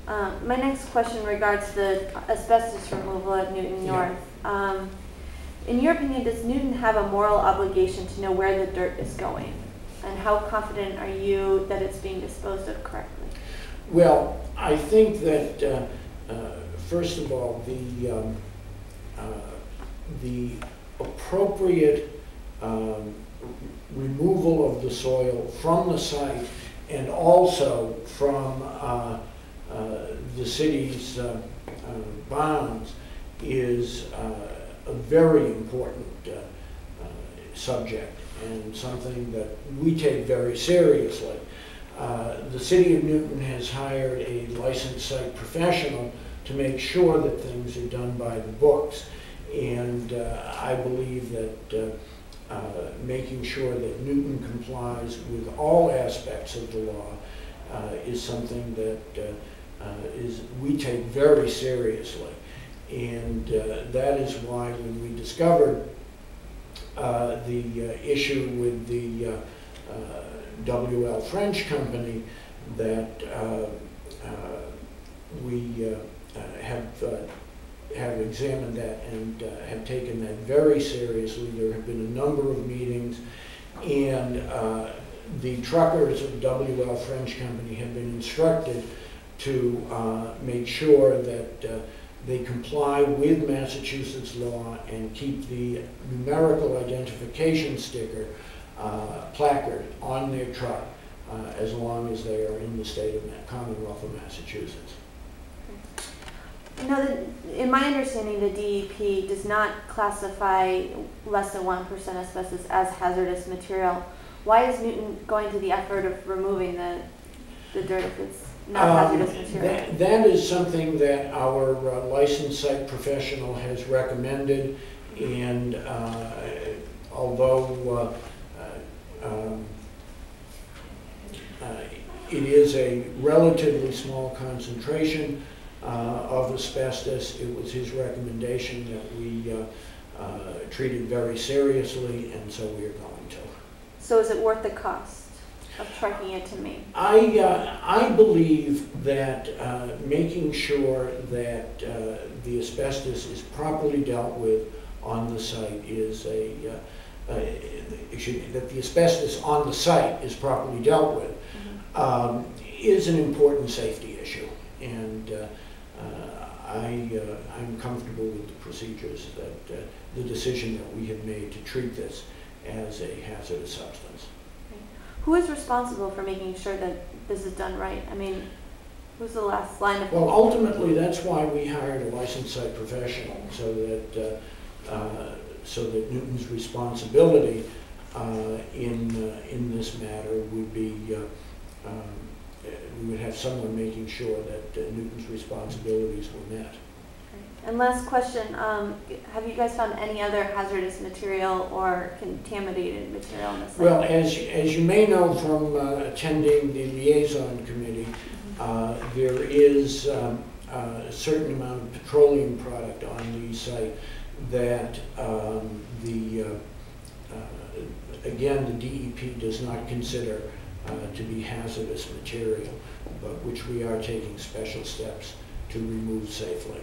My next question regards the asbestos removal at Newton North. In your opinion, does Newton have a moral obligation to know where the dirt is going? And how confident are you that it's being disposed of correctly? Well, I think that first of all, the appropriate removal of the soil from the site and also from the city's bounds is a very important subject and something that we take very seriously. The City of Newton has hired a licensed site professional to make sure that things are done by the books, and I believe that making sure that Newton complies with all aspects of the law is something that we take very seriously. And that is why when we discovered the issue with the WL French company, that we have examined that and have taken that very seriously. There have been a number of meetings, and the truckers of WL French company have been instructed to make sure that they comply with Massachusetts law and keep the numerical identification sticker placard on their truck as long as they are in the state of Commonwealth of Massachusetts. You know, in my understanding, the DEP does not classify less than 1% asbestos as hazardous material. Why is Newton going to the effort of removing the dirt if it's not hazardous material? That is something that our licensed site professional has recommended, and although it is a relatively small concentration of asbestos, it was his recommendation that we treat it very seriously, and so we are going to. So is it worth the cost of trucking it to Maine? I believe that making sure that the asbestos is properly dealt with on the site is that the asbestos on the site is properly dealt with is an important safety issue, and I'm comfortable with the procedures that the decision that we have made to treat this as a hazardous substance. Who is responsible for making sure that this is done right? I mean, who's the last line of Well, ultimately, that's why we hired a licensed site professional, so that Newton's responsibility in this matter would be we would have someone making sure that Newton's responsibilities were met. And last question, have you guys found any other hazardous material or contaminated material on the site? Well, as you may know from attending the liaison committee, there is a certain amount of petroleum product on the site that again, the DEP does not consider to be hazardous material, but which we are taking special steps to remove safely.